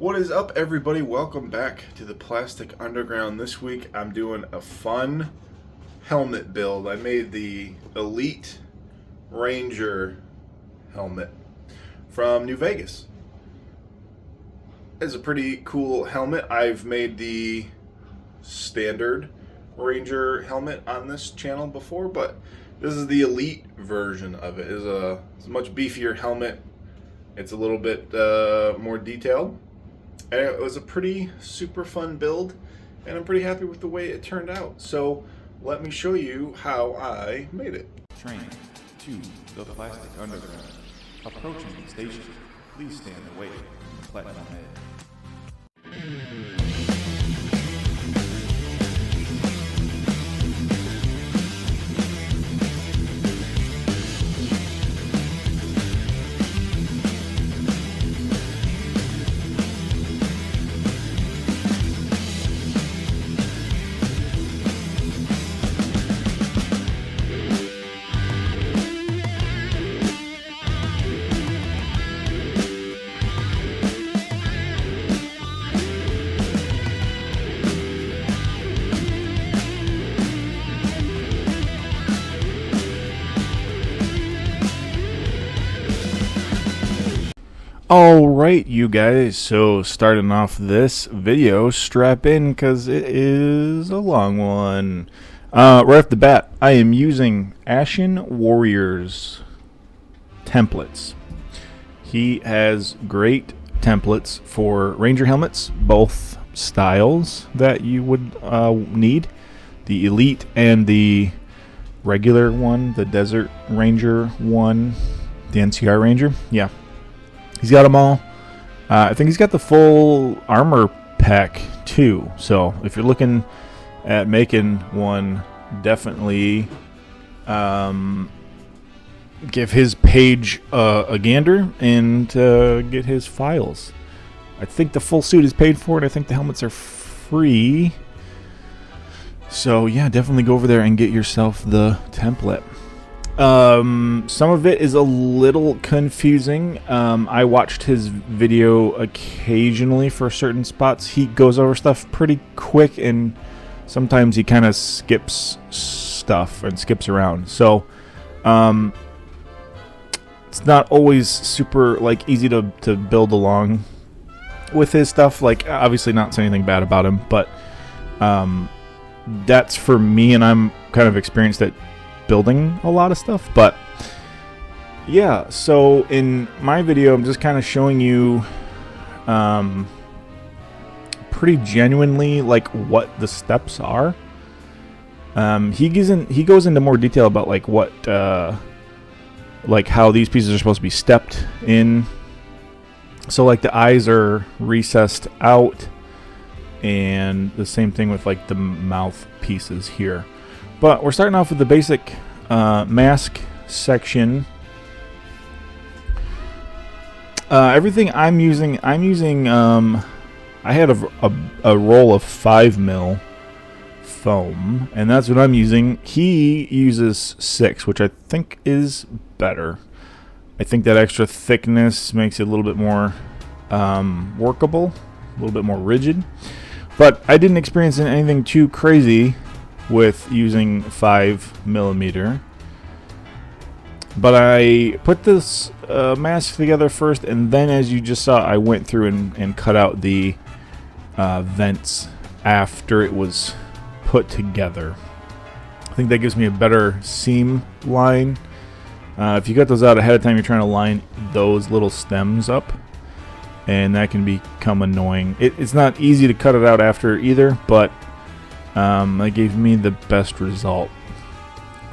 What is up, everybody? Welcome back to the Plastic Underground. This week I'm doing a fun helmet build. I made the Elite Ranger helmet from New Vegas. It's a pretty cool helmet. I've made the standard Ranger helmet on this channel before, but this is the Elite version of it. It's a much beefier helmet. It's a little bit more detailed. And it was a pretty super fun build, and I'm pretty happy with the way it turned out. So let me show you how I made it. Train to the Plastic Underground. Approaching station. Please stand away from the platform edge. Alright, you guys, so starting off this video, strap in because it is a long one. Right off the bat, I am using Ashen Warriors templates. He has great templates for Ranger helmets, both styles that you would need. The Elite and the regular one, the Desert Ranger one, the NCR Ranger, yeah. He's got them all. I think he's got the full armor pack too. So if you're looking at making one, definitely give his page a gander and get his files. I think the full suit is paid for, and I think the helmets are free. So yeah, definitely go over there and get yourself the template. Some of it is a little confusing. I watched his video occasionally for certain spots. He goes over stuff pretty quick, and sometimes he kind of skips stuff and skips around. So, it's not always super easy to build along with his stuff. Obviously not saying anything bad about him, but that's for me, and I'm kind of experienced at building a lot of stuff. But yeah, so in my video I'm just kind of showing you pretty genuinely what the steps are. He goes into more detail about what how these pieces are supposed to be stepped in. So the eyes are recessed out, and the same thing with the mouth pieces here. But we're starting off with the basic mask section. Everything I'm using, I had a roll of 5mm foam, and that's what I'm using. He uses 6, which I think is better. I think that extra thickness makes it a little bit more workable, a little bit more rigid. But I didn't experience anything too crazy with using 5mm, but I put this mask together first, and then, as you just saw, I went through and cut out the vents after it was put together. I think that gives me a better seam line. If you got those out ahead of time, you're trying to line those little stems up, and that can become annoying. It's not easy to cut it out after either, but that gave me the best result.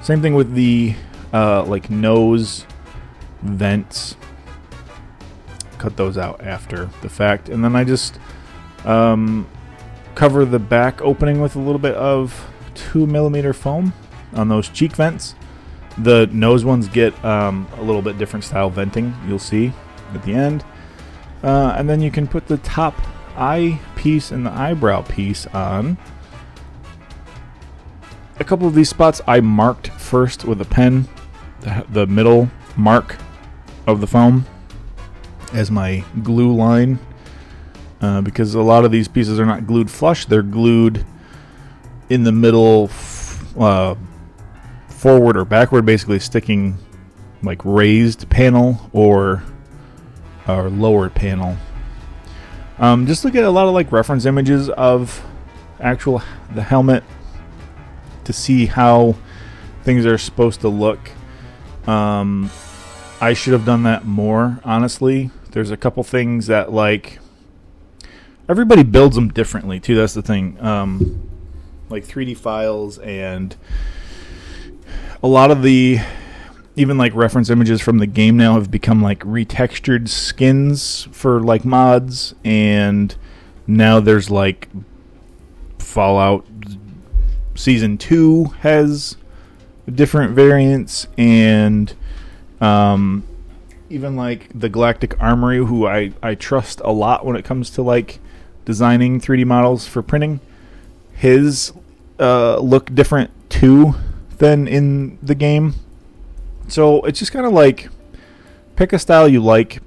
Same thing with the nose vents. Cut those out after the fact, and then I just cover the back opening with a little bit of 2mm foam on those cheek vents. The nose ones get a little bit different style venting, you'll see at the end. And then you can put the top eye piece and the eyebrow piece on. A couple of these spots I marked first with a pen, the middle mark of the foam as my glue line. because a lot of these pieces are not glued flush. They're glued in the middle, forward or backward, basically sticking like raised panel or lower panel. Just look at a lot of like reference images of the helmet to see how things are supposed to look. I should have done that more, honestly. There's a couple things that, like, everybody builds them differently too. That's the thing. Like 3D files, and a lot of the even like reference images from the game now have become like retextured skins for like mods, and now there's like Fallout Season 2 has different variants, and even like the Galactic Armory, who I trust a lot when it comes to like designing 3D models for printing, his look different too than in the game. So it's just kind of like pick a style you like,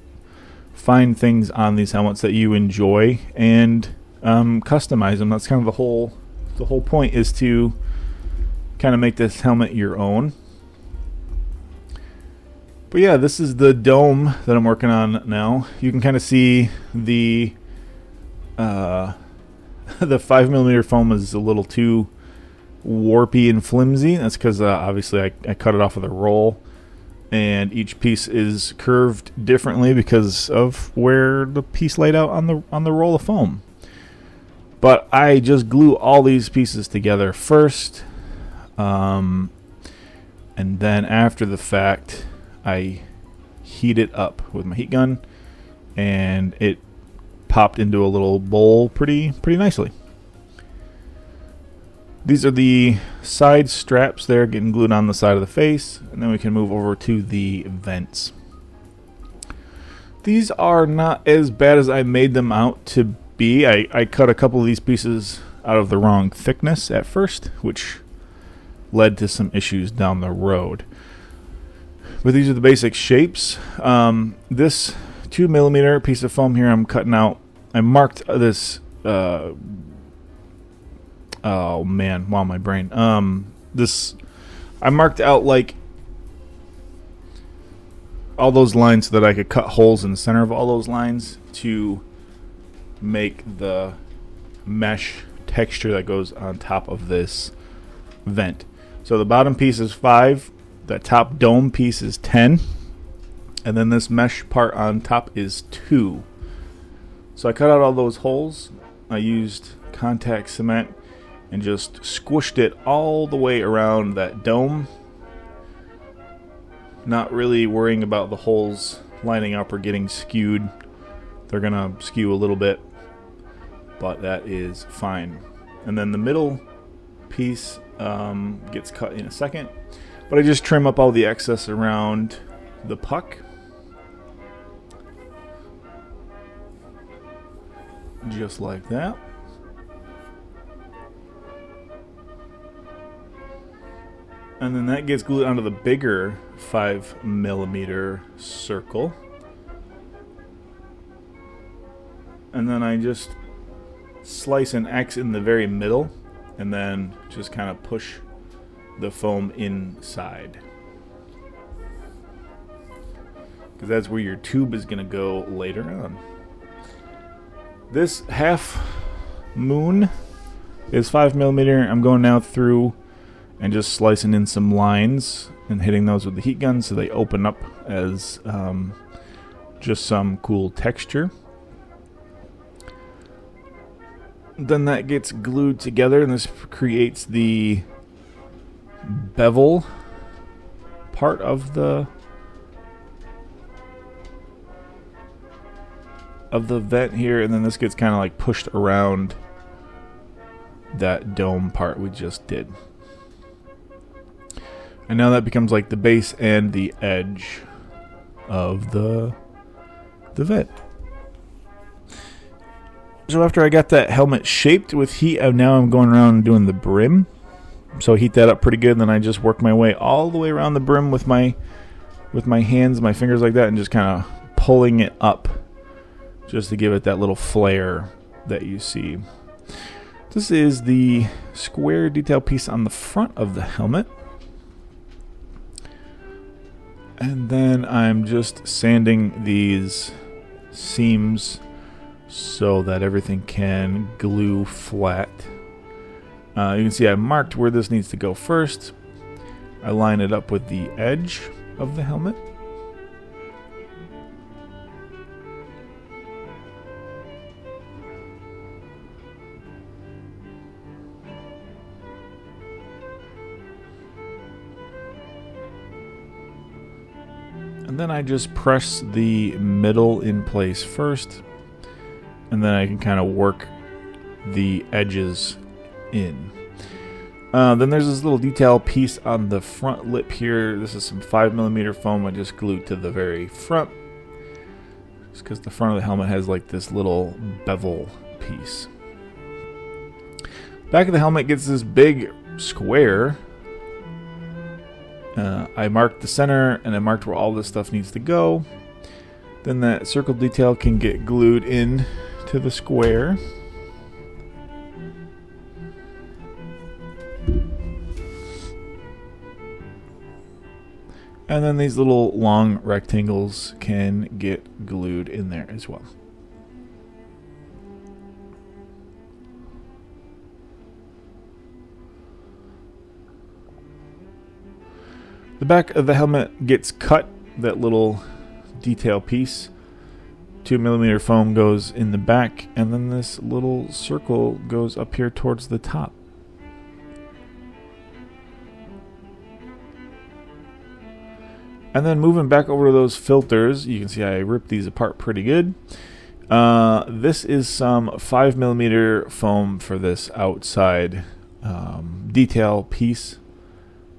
find things on these helmets that you enjoy, and customize them. That's kind of the whole point, is to kind of make this helmet your own. But yeah, this is the dome that I'm working on now. You can kind of see the 5mm foam is a little too warpy and flimsy. That's because obviously I cut it off with a roll, and each piece is curved differently because of where the piece laid out on the roll of foam. But I just glue all these pieces together first, and then after the fact I heat it up with my heat gun, and it popped into a little bowl pretty nicely. These are the side straps there, getting glued on the side of the face, and then we can move over to the vents. These are not as bad as I made them out to be. I cut a couple of these pieces out of the wrong thickness at first, which led to some issues down the road. But these are the basic shapes. This 2mm piece of foam here I'm cutting out. I marked this. Oh man, wow, my brain. I marked out like all those lines so that I could cut holes in the center of all those lines to make the mesh texture that goes on top of this vent. So the bottom piece is 5, the top dome piece is 10, and then this mesh part on top is 2. So I cut out all those holes. I used contact cement and just squished it all the way around that dome, not really worrying about the holes lining up or getting skewed. They're gonna skew a little bit, but that is fine. And then the middle piece gets cut in a second, but I just trim up all the excess around the puck, just like that. And then that gets glued onto the bigger 5mm circle. And then I just slice an X in the very middle, and then just kind of push the foam inside, because that's where your tube is going to go later on. This half moon is 5mm. I'm going now through and just slicing in some lines and hitting those with the heat gun so they open up as just some cool texture. Then that gets glued together, and this creates the bevel part of the vent here, and then this gets kind of like pushed around that dome part we just did. And now that becomes like the base and the edge of the vent. So after I got that helmet shaped with heat, now I'm going around and doing the brim. So I heat that up pretty good, and then I just work my way all the way around the brim with my hands, my fingers like that, and just kind of pulling it up just to give it that little flare that you see. This is the square detail piece on the front of the helmet. And then I'm just sanding these seams so that everything can glue flat. You can see I marked where this needs to go first. I line it up with the edge of the helmet. And then I just press the middle in place first, and then I can kind of work the edges in. Then there's this little detail piece on the front lip here. This is some 5mm foam I just glued to the very front, just because the front of the helmet has like this little bevel piece. Back of the helmet gets this big square. I marked the center, and I marked where all this stuff needs to go. Then that circle detail can get glued in to the square. And then these little long rectangles can get glued in there as well. The back of the helmet gets cut, that little detail piece. 2mm foam goes in the back, and then this little circle goes up here towards the top. And then moving back over to those filters, you can see I ripped these apart pretty good. This is some 5mm foam for this outside detail piece,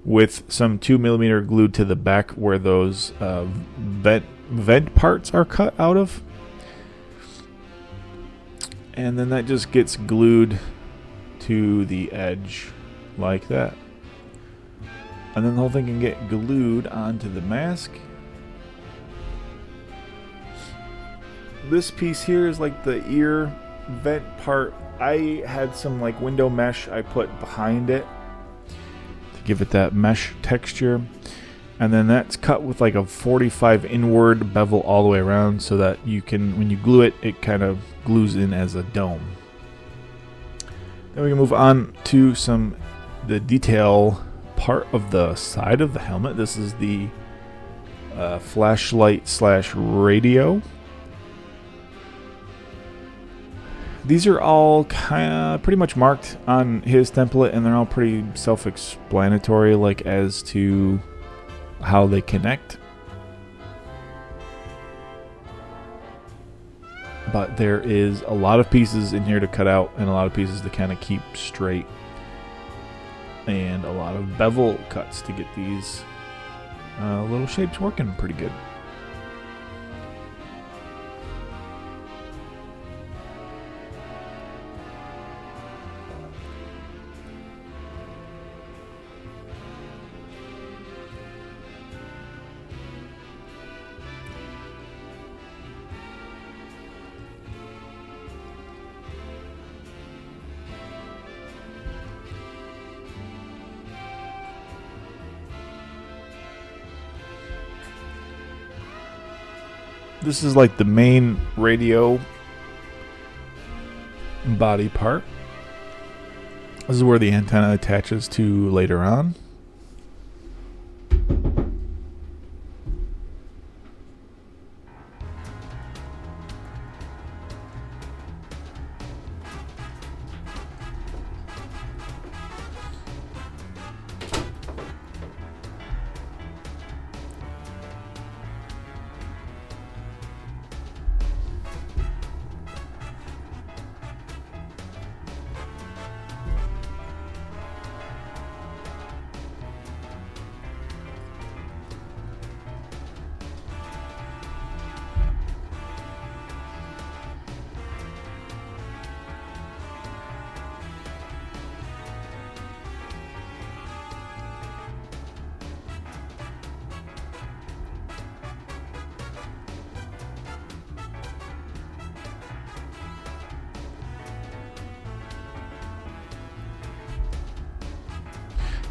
with some 2mm glued to the back where those vent parts are cut out of. And then that just gets glued to the edge like that. And then the whole thing can get glued onto the mask. This piece here is like the ear vent part. I had some like window mesh I put behind it to give it that mesh texture. And then that's cut with like a 45 inward bevel all the way around, so that you can, when you glue it, it kind of glues in as a dome. Then we can move on to the detail part of the side of the helmet. This is the flashlight / radio. These are all pretty much marked on his template, and they're all pretty self-explanatory, like as to how they connect. But there is a lot of pieces in here to cut out, and a lot of pieces to kind of keep straight, and a lot of bevel cuts to get these little shapes working pretty good. This is like the main radio body part. This is where the antenna attaches to later on.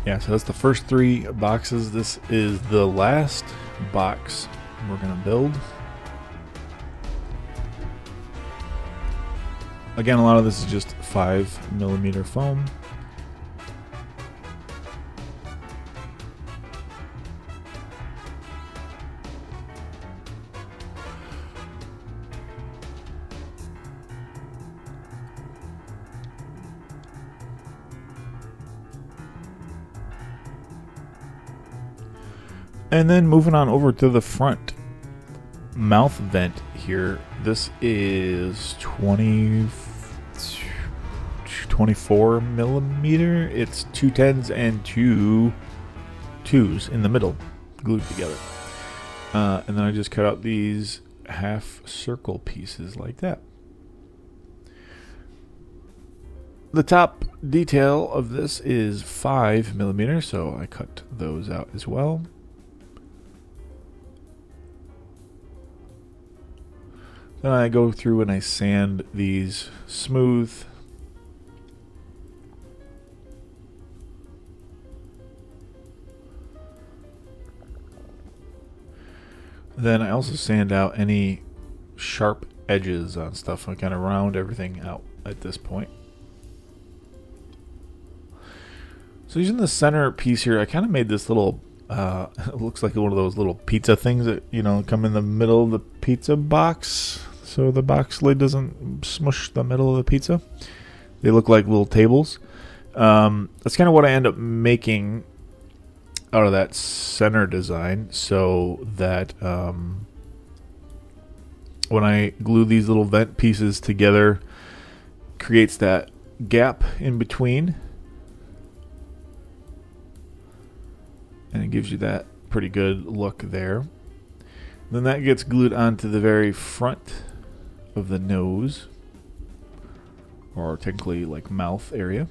Yeah, so that's the first 3 boxes. This is the last box we're going to build. Again, a lot of this is just 5mm foam. And then moving on over to the front mouth vent here. This is 24mm. It's 2 10s and 2 2s in the middle, glued together. And then I just cut out these half circle pieces like that. The top detail of this is 5mm, so I cut those out as well. Then I go through and I sand these smooth. Then I also sand out any sharp edges on stuff. I kind of round everything out at this point. So using the center piece here, I kind of made this little, it looks like one of those little pizza things that, you know, come in the middle of the pizza box, so the box lid doesn't smush the middle of the pizza. They look like little tables. That's kind of what I end up making out of that center design, so that when I glue these little vent pieces together, creates that gap in between, and it gives you that pretty good look there. Then that gets glued onto the very front of the nose, or technically like mouth area,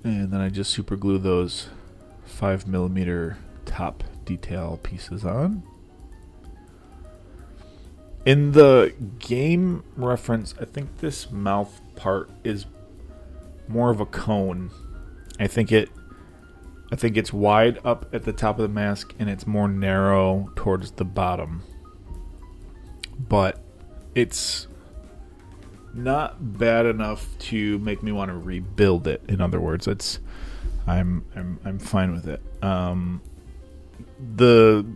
and then I just super glue those 5mm top detail pieces on. In the game reference, I think this mouth part is more of a cone. I think it's wide up at the top of the mask and it's more narrow towards the bottom. But it's not bad enough to make me want to rebuild it. In other words, I'm fine with it. The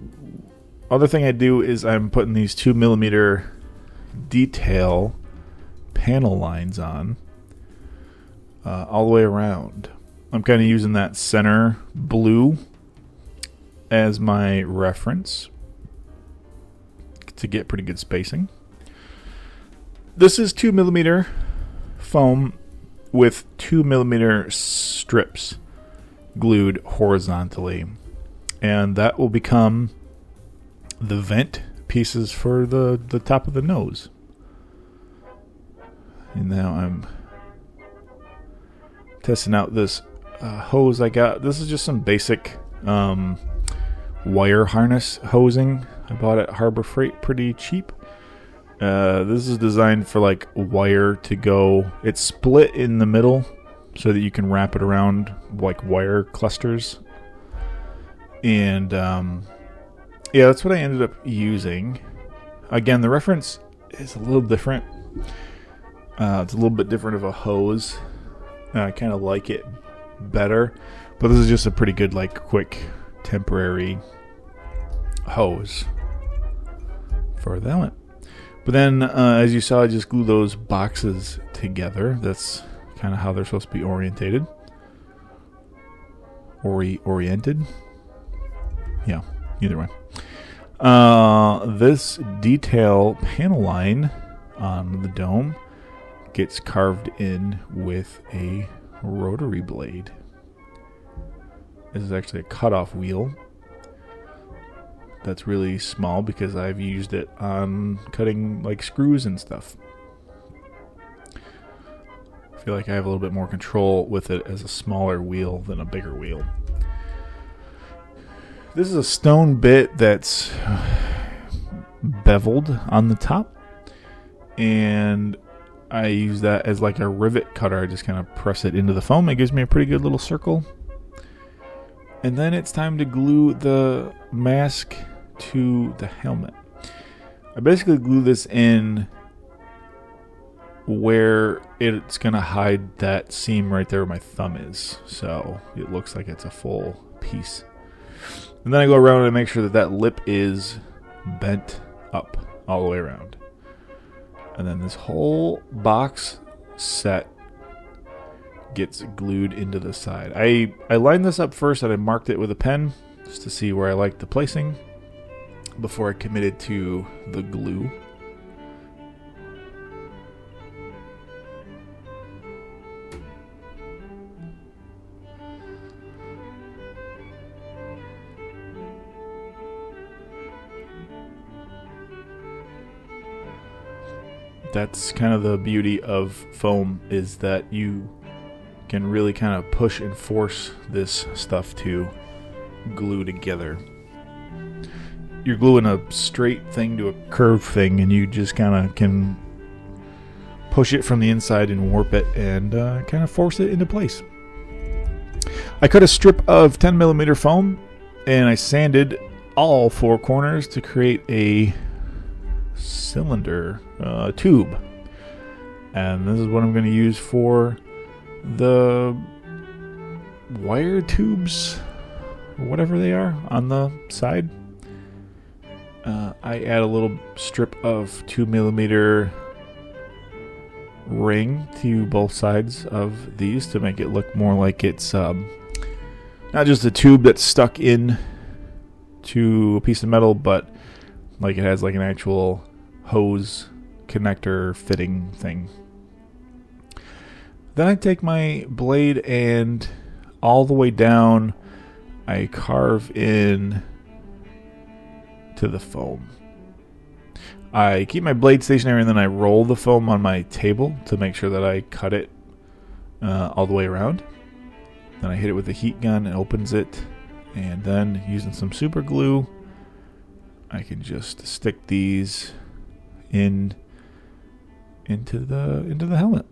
other thing I do is I'm putting these 2mm detail panel lines on all the way around. I'm kind of using that center blue as my reference to get pretty good spacing. This is 2mm foam with 2mm strips glued horizontally, and that will become the vent pieces for the top of the nose. And now I'm testing out this hose I got. This is just some basic wire harness hosing I bought at Harbor Freight, pretty cheap. This is designed for like wire to go. It's split in the middle so that you can wrap it around like wire clusters. And yeah, that's what I ended up using. Again, the reference is a little different. It's a little bit different of a hose. I kind of like it better, but this is just a pretty good, like, quick temporary hose for that one. But then, as you saw, I just glue those boxes together. That's kind of how they're supposed to be orientated. Oriented? Yeah, either way. This detail panel line on the dome gets carved in with a rotary blade. This is actually a cutoff wheel that's really small because I've used it on cutting like screws and stuff. I feel like I have a little bit more control with it as a smaller wheel than a bigger wheel. This is a stone bit that's beveled on the top, and I use that as like a rivet cutter. I just kind of press it into the foam. It gives me a pretty good little circle. And then it's time to glue the mask to the helmet. I basically glue this in where it's going to hide that seam right there where my thumb is. So it looks like it's a full piece. And then I go around and make sure that that lip is bent up all the way around. And then this whole box set gets glued into the side. I lined this up first and I marked it with a pen just to see where I liked the placing before I committed to the glue. That's kind of the beauty of foam, is that you can really kind of push and force this stuff to glue together. You're gluing a straight thing to a curved thing, and you just kind of can push it from the inside and warp it and kind of force it into place. I cut a strip of 10mm foam and I sanded all four corners to create a cylinder tube, and this is what I'm going to use for the wire tubes or whatever they are on the side. I add a little strip of 2mm ring to both sides of these to make it look more like it's not just a tube that's stuck in to a piece of metal, but like it has like an actual hose connector fitting thing. Then I take my blade and all the way down I carve in to the foam. I keep my blade stationary and then I roll the foam on my table to make sure that I cut it all the way around. Then I hit it with the heat gun, it opens it, and then using some super glue I can just stick these into the helmet.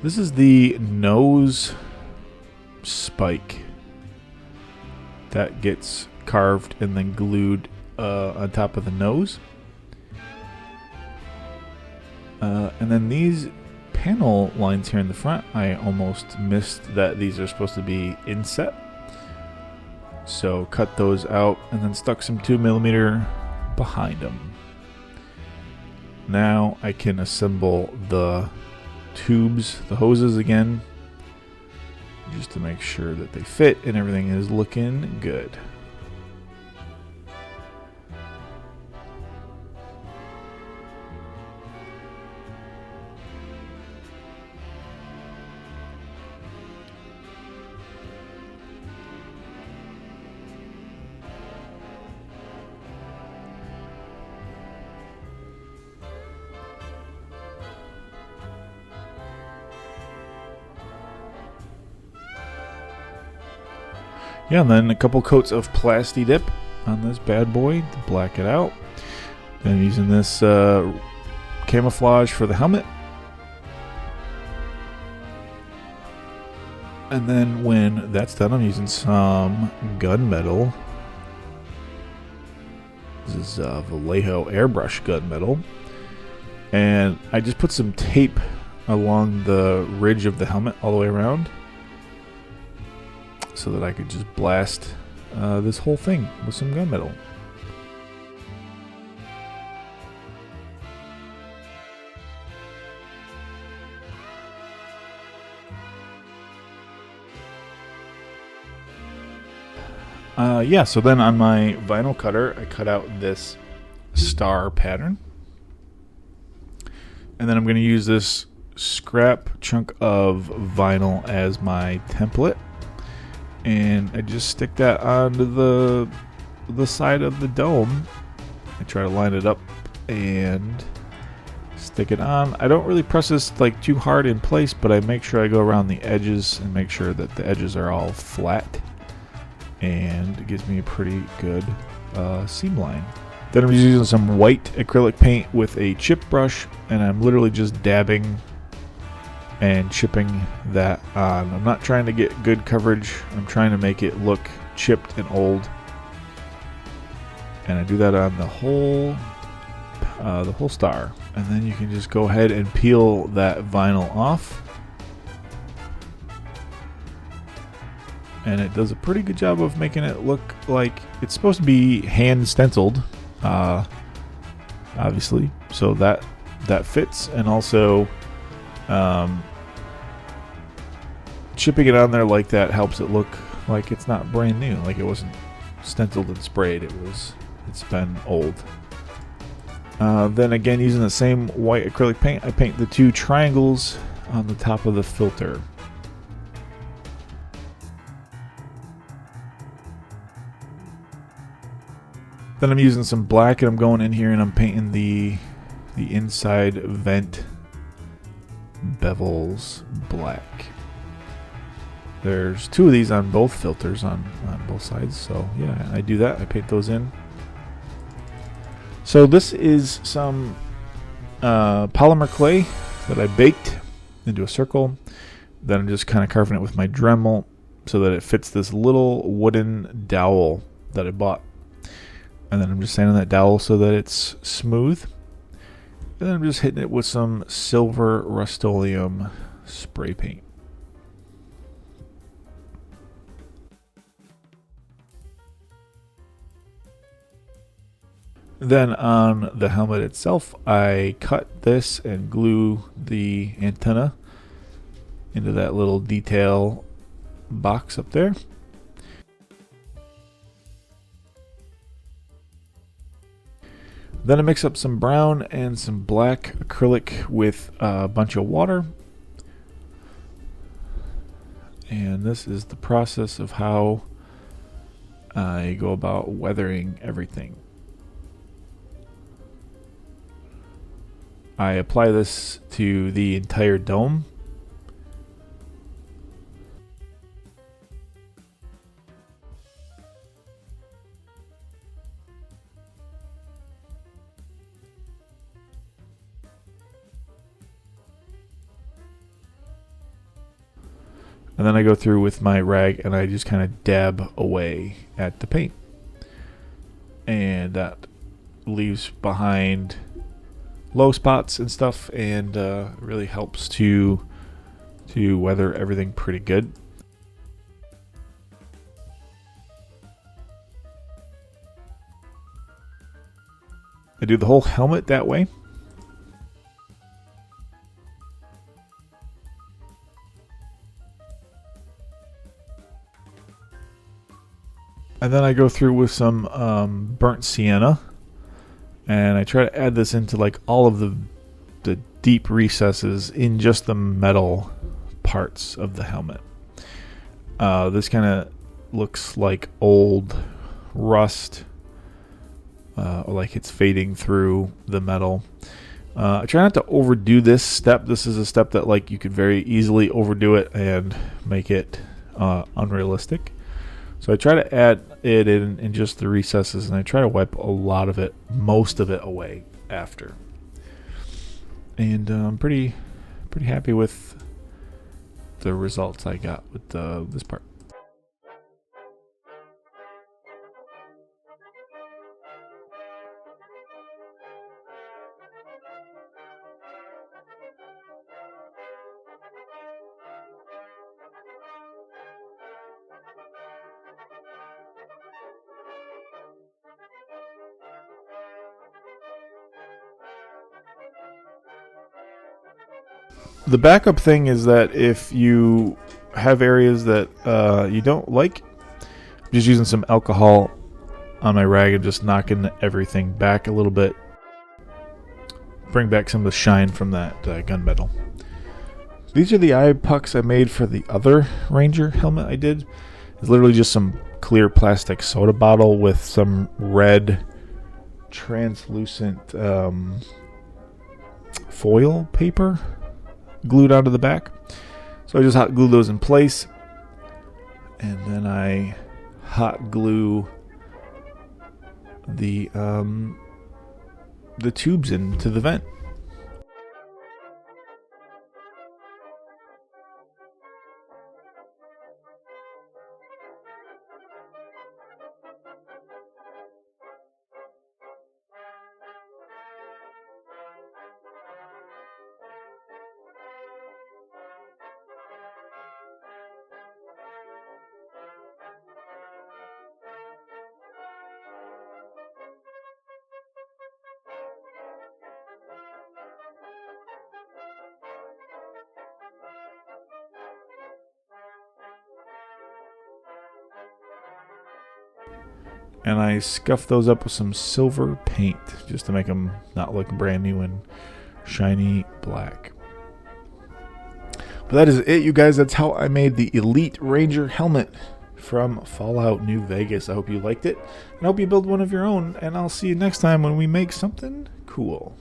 This is the nose spike that gets carved and then glued on top of the nose. And then these panel lines here in the front, I almost missed that these are supposed to be inset. So cut those out and then stuck some 2mm behind them. Now I can assemble the tubes, the hoses again, just to make sure that they fit and everything is looking good. Yeah, and then a couple coats of Plasti Dip on this bad boy to black it out. Then I'm using this camouflage for the helmet. And then when that's done, I'm using some gunmetal. This is Vallejo airbrush gunmetal. And I just put some tape along the ridge of the helmet all the way around, so that I could just blast this whole thing with some gunmetal. Yeah, so then on my vinyl cutter, I cut out this star pattern. And then I'm going to use this scrap chunk of vinyl as my template. And I just stick that onto the side of the dome. I try to line it up and stick it on. I don't really press this like too hard in place, but I make sure I go around the edges and make sure that the edges are all flat. And it gives me a pretty good seam line. Then I'm just using some white acrylic paint with a chip brush, and I'm literally just dabbing and chipping that on. I'm not trying to get good coverage. I'm trying to make it look chipped and old. And I do that on the whole star. And then you can just go ahead and peel that vinyl off. And it does a pretty good job of making it look like it's supposed to be hand stenciled, obviously. So that fits, and also chipping it on there like that helps it look like it's not brand new, like it wasn't stenciled and sprayed. It's been old. Then again, using the same white acrylic paint, I paint the 2 triangles on the top of the filter. Then I'm using some black, and I'm going in here and I'm painting the inside vent bevels black. There's 2 of these on both filters on both sides, so yeah, I do that. I paint those in. So this is some polymer clay that I baked into a circle. Then I'm just kind of carving it with my Dremel so that it fits this little wooden dowel that I bought. And then I'm just sanding that dowel so that it's smooth. And then I'm just hitting it with some silver Rustoleum spray paint. Then on the helmet itself, I cut this and glue the antenna into that little detail box up there. Then I mix up some brown and some black acrylic with a bunch of water. And this is the process of how I go about weathering everything. I apply this to the entire dome. And then I go through with my rag and I just kind of dab away at the paint. And that leaves behind low spots and stuff, and really helps to weather everything pretty good. I do the whole helmet that way. And then I go through with some burnt sienna, and I try to add this into like all of the deep recesses in just the metal parts of the helmet. This kind of looks like old rust, like it's fading through the metal. I try not to overdo this step. This is a step that like you could very easily overdo it and make it unrealistic. So I try to add it in just the recesses, and I try to wipe a lot of it, most of it away after. And I'm pretty happy with the results I got with this part. The backup thing is that if you have areas that you don't like, I'm just using some alcohol on my rag and just knocking everything back a little bit. Bring back some of the shine from that gunmetal. These are the eye pucks I made for the other Ranger helmet I did. It's literally just some clear plastic soda bottle with some red translucent foil paper glued onto the back. So I just hot glue those in place, and then I hot glue the the tubes into the vent. And I scuffed those up with some silver paint just to make them not look brand new and shiny black. But that is it, you guys. That's how I made the Elite Ranger helmet from Fallout New Vegas. I hope you liked it, and I hope you build one of your own, and I'll see you next time when we make something cool.